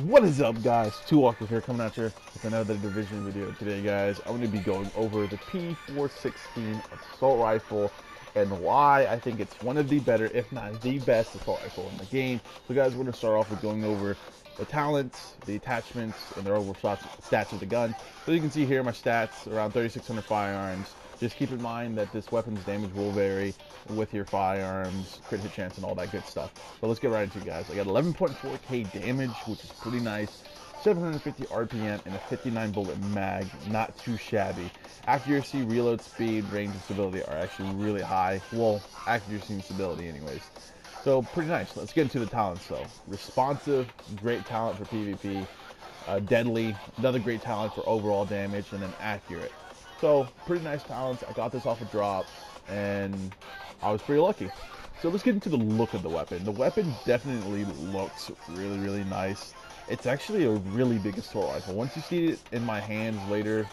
What is up, guys? Two Walkers here coming at you with another division video today, guys. I'm going to be going over the P416 assault rifle and why I think it's one of the better, if not the best, assault rifle in the game. So, guys, we're going to start off with going over the talents, the attachments, and their overall stats of the gun. So you can see here my stats around 3,600 firearms. Just keep in mind that this weapon's damage will vary with your firearms, crit hit chance, and all that good stuff. So let's get right into it, guys. I got 11.4k damage, which is pretty nice. 750 RPM and a 59 bullet mag, not too shabby. Accuracy, reload speed, range, and stability are actually really high. Well, accuracy and stability anyways. So pretty nice. Let's get into the talents though. Responsive, great talent for PvP. Deadly, another great talent for overall damage, and then accurate. So pretty nice talents. I got this off a drop and I was pretty lucky. So let's get into the look of the weapon. The weapon definitely looks really nice. It's actually a really big assault rifle. Once you see it in my hands later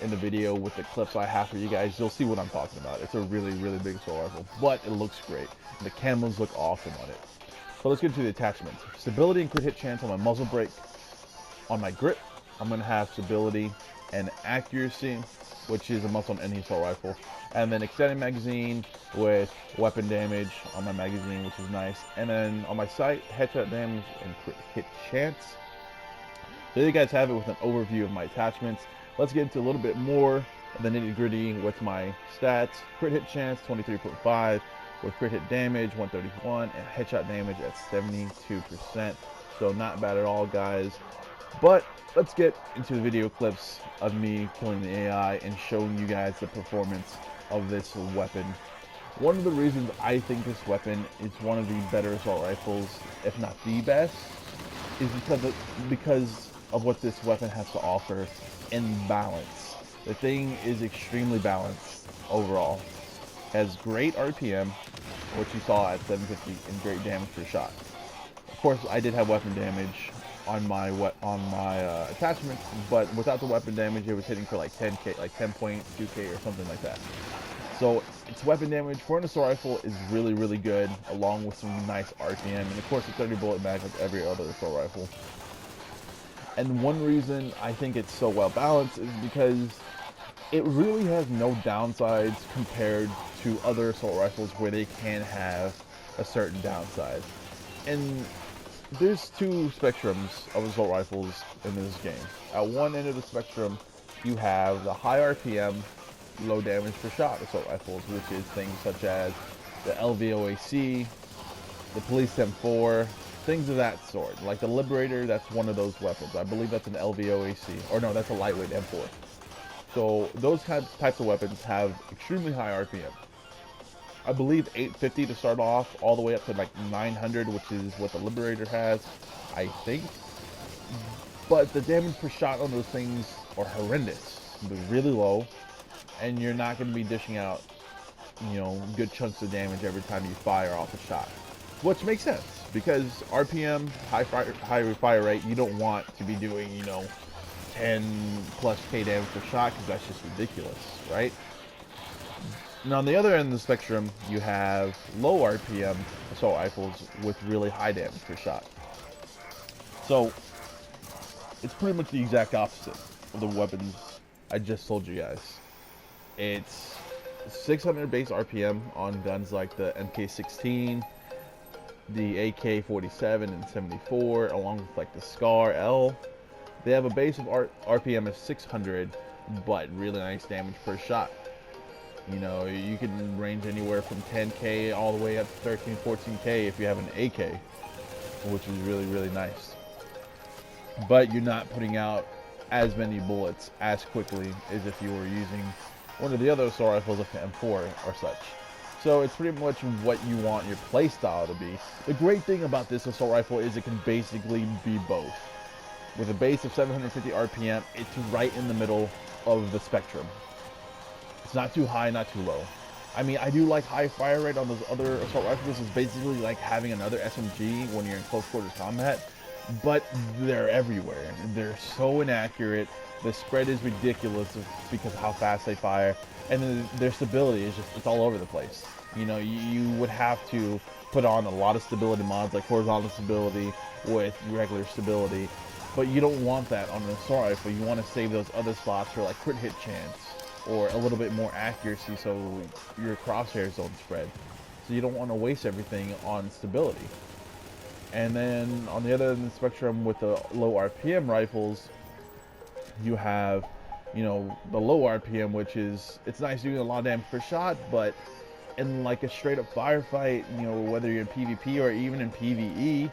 in the video with the clips I have for you guys, you'll see what I'm talking about. It's a really big assault rifle, but it looks great. The camos look awesome on it. So let's get into the attachments. Stability and crit hit chance on my muzzle brake. On my grip, I'm going to have stability and accuracy, which is a must on any assault rifle. And then extended magazine with weapon damage on my magazine, which is nice. And then on my sight, headshot damage and crit hit chance. There you guys have it with an overview of my attachments. Let's get into a little bit more of the nitty gritty with my stats. Crit hit chance 23.5 with crit hit damage 131 and headshot damage at 72%. So not bad at all, guys. But let's get into the video clips of me killing the AI and showing you guys the performance of this weapon. One of the reasons I think this weapon is one of the better assault rifles, if not the best, is because of what this weapon has to offer in balance. The thing is extremely balanced overall. Has great RPM, which you saw at 750, and great damage per shot. Of course, I did have weapon damage on my attachments, but without the weapon damage, it was hitting for like 10k, like 10.2k or something like that. So its weapon damage for an assault rifle is really good, along with some nice RPM, and of course a 30 bullet mag like every other assault rifle. And one reason I think it's so well balanced is because it really has no downsides compared to other assault rifles where they can have a certain downside. And there's two spectrums of assault rifles in this game. At one end of the spectrum, you have the high RPM, low damage per shot assault rifles, which is things such as the LVOAC, the Police M4, things of that sort. Like the Liberator, that's one of those weapons. I believe that's an LVOAC, or no, that's a lightweight M4. So those types of weapons have extremely high RPM. I believe 850 to start off, all the way up to like 900, which is what the Liberator has, I think. But the damage per shot on those things are horrendous. They're really low, and you're not going to be dishing out, you know, good chunks of damage every time you fire off a shot. Which makes sense, because RPM, high fire rate, you don't want to be doing, you know, 10+K damage per shot, because that's just ridiculous, right? Now on the other end of the spectrum, you have low RPM assault rifles with really high damage per shot. So it's pretty much the exact opposite of the weapons I just told you guys. It's 600 base RPM on guns like the MK16, the AK-47 and 74, along with like the Scar L. They have a base of RPM of 600, but really nice damage per shot. You know, you can range anywhere from 10k all the way up to 13, 14k if you have an AK, which is really nice. But you're not putting out as many bullets as quickly as if you were using one of the other assault rifles, like the M4 or such. So it's pretty much what you want your playstyle to be. The great thing about this assault rifle is it can basically be both. With a base of 750 RPM, it's right in the middle of the spectrum. It's not too high, not too low. I mean, I do like high fire rate on those other assault rifles. It's basically like having another SMG when you're in close quarters combat, but they're everywhere. They're so inaccurate. The spread is ridiculous because of how fast they fire, and then their stability is just, it's all over the place. You know, you would have to put on a lot of stability mods like horizontal stability with regular stability, but you don't want that on an assault rifle. You want to save those other slots for like crit hit chance or a little bit more accuracy so your crosshairs don't spread. So you don't want to waste everything on stability. And then on the other end of the spectrum with the low RPM rifles, you have, you know, the low RPM, which is, it's nice doing a lot of damage per shot, but in like a straight up firefight, you know, whether you're in PvP or even in PvE,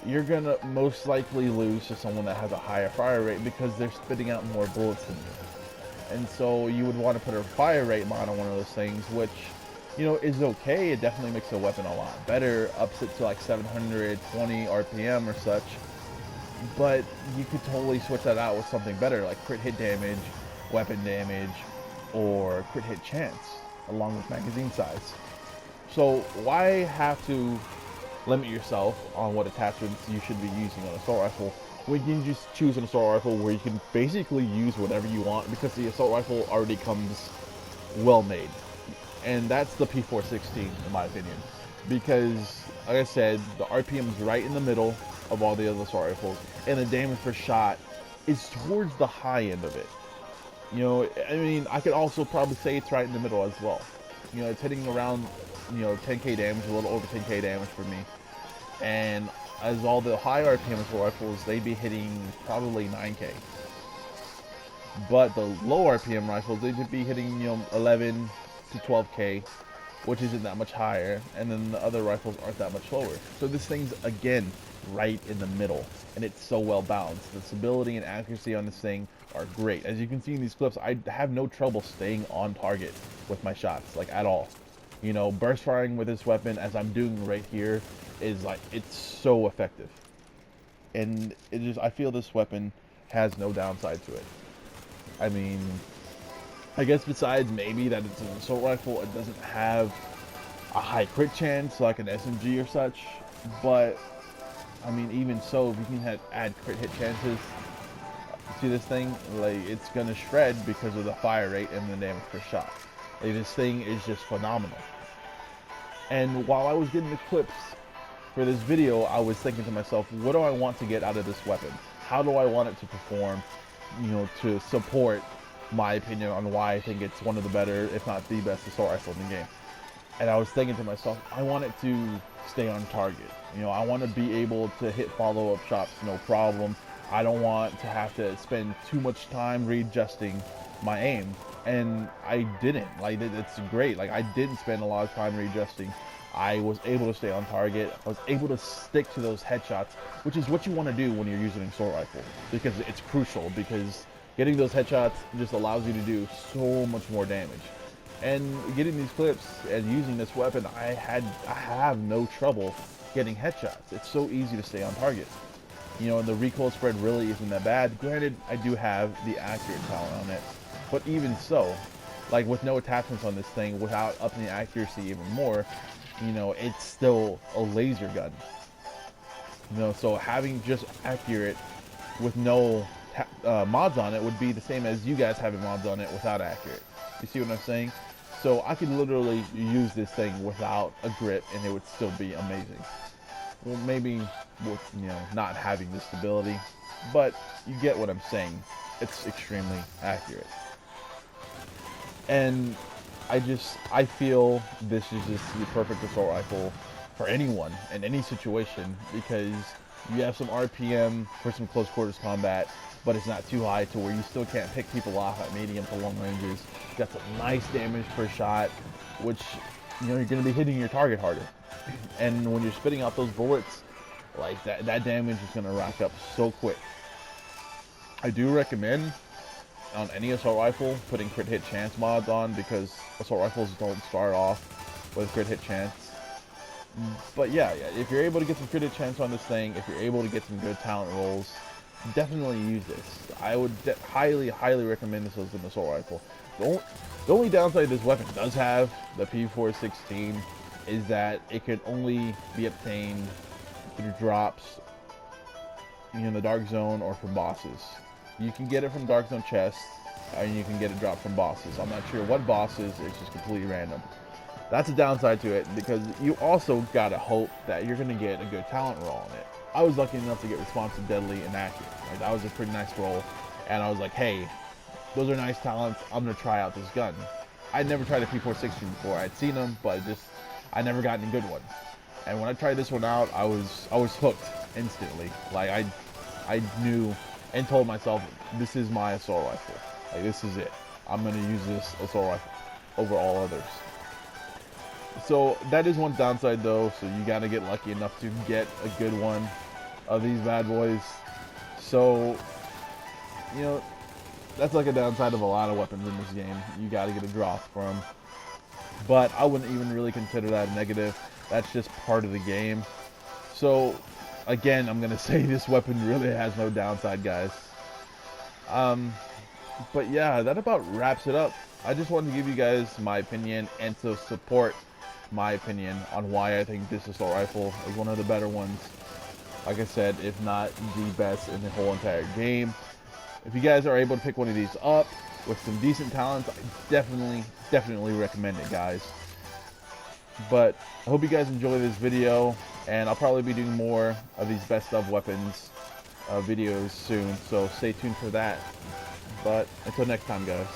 you're gonna most likely lose to someone that has a higher fire rate because they're spitting out more bullets than you. And so you would want to put a fire rate mod on one of those things, which, you know, is okay. It definitely makes the weapon a lot better, ups it to like 720 RPM or such. But you could totally switch that out with something better, like crit hit damage, weapon damage, or crit hit chance, along with magazine size. So why have to limit yourself on what attachments you should be using on an assault rifle when you can just choose an assault rifle where you can basically use whatever you want, because the assault rifle already comes well made? And that's the P416 in my opinion, because like I said, the RPM is right in the middle of all the other assault rifles, and the damage per shot is towards the high end of it. You know, I mean, I could also probably say it's right in the middle as well. You know, it's hitting around, you know, 10k damage, a little over 10k damage for me. And as all the high RPM assault rifles, they'd be hitting probably 9k. But the low RPM rifles, they'd be hitting, you know, 11 to 12k, which isn't that much higher, and then the other rifles aren't that much lower. So this thing's, again, right in the middle, and it's so well balanced. The stability and accuracy on this thing are great. As you can see in these clips, I have no trouble staying on target with my shots, like at all. You know, burst firing with this weapon, as I'm doing right here, is like, it's so effective. And it just, I feel this weapon has no downside to it. I mean, I guess besides maybe that it's an assault rifle, it doesn't have a high crit chance like an SMG or such, but I mean, even so, if you can add crit hit chances to this thing, like, it's gonna shred because of the fire rate and the damage per shot. Like, this thing is just phenomenal. And while I was getting the clips for this video, I was thinking to myself, what do I want to get out of this weapon? How do I want it to perform, you know, to support my opinion on why I think it's one of the better, if not the best assault rifle in the game? And I was thinking to myself, I want it to stay on target. You know, I want to be able to hit follow-up shots no problem. I don't want to have to spend too much time readjusting my aim. And I didn't. Like, it's great. Like, I didn't spend a lot of time readjusting. I was able to stay on target. I was able to stick to those headshots, which is what you want to do when you're using an assault rifle, because it's crucial, because getting those headshots just allows you to do so much more damage. And getting these clips and using this weapon, I have no trouble getting headshots. It's so easy to stay on target. You know, and the recoil spread really isn't that bad. Granted, I do have the accurate talent on it, but even so, like, with no attachments on this thing, without upping the accuracy even more, you know, it's still a laser gun. You know, so having just accurate with no mods on it would be the same as you guys having mods on it without accurate. You see what I'm saying? So I could literally use this thing without a grip and it would still be amazing. Well, maybe with, you know, not having the stability, but you get what I'm saying. It's extremely accurate. And I feel this is just the perfect assault rifle for anyone in any situation, because you have some RPM for some close quarters combat, but it's not too high to where you still can't pick people off at medium to long ranges. You got some nice damage per shot, which, you know, you're going to be hitting your target harder. And when you're spitting out those bullets, like, that damage is going to rack up so quick. I do recommend on any assault rifle putting crit hit chance mods on, because assault rifles don't start off with crit hit chance. But yeah, if you're able to get some crit hit chance on this thing, if you're able to get some good talent rolls, definitely use this. I would highly recommend this as an assault rifle. The only downside this weapon does have, the P416, is that it could only be obtained through drops in the Dark Zone or from bosses. You can get it from Dark Zone chests, and you can get it dropped from bosses. I'm not sure what bosses, it's just completely random. That's a downside to it, because you also gotta hope that you're gonna get a good talent roll on it. I was lucky enough to get responsive, deadly, and accurate. Like, that was a pretty nice roll, and I was like, hey, those are nice talents. I'm gonna try out this gun. I'd never tried a P416 before. I'd seen them, but I never got any good ones. And when I tried this one out, I was hooked instantly. Like, I knew and told myself, this is my assault rifle. Like, this is it. I'm gonna use this assault rifle over all others. So that is one downside though, so you gotta get lucky enough to get a good one of these bad boys. So, you know, that's like a downside of a lot of weapons in this game. You gotta get a drop for them. But I wouldn't even really consider that a negative. That's just part of the game. So, again, I'm gonna say this weapon really has no downside, guys. But yeah, that about wraps it up. I just wanted to give you guys my opinion and to support my opinion on why I think this assault rifle is one of the better ones. Like I said, if not the best in the whole entire game. If you guys are able to pick one of these up with some decent talents, I definitely recommend it, guys. But I hope you guys enjoy this video, and I'll probably be doing more of these best of weapons videos soon, so stay tuned for that. But until next time, guys.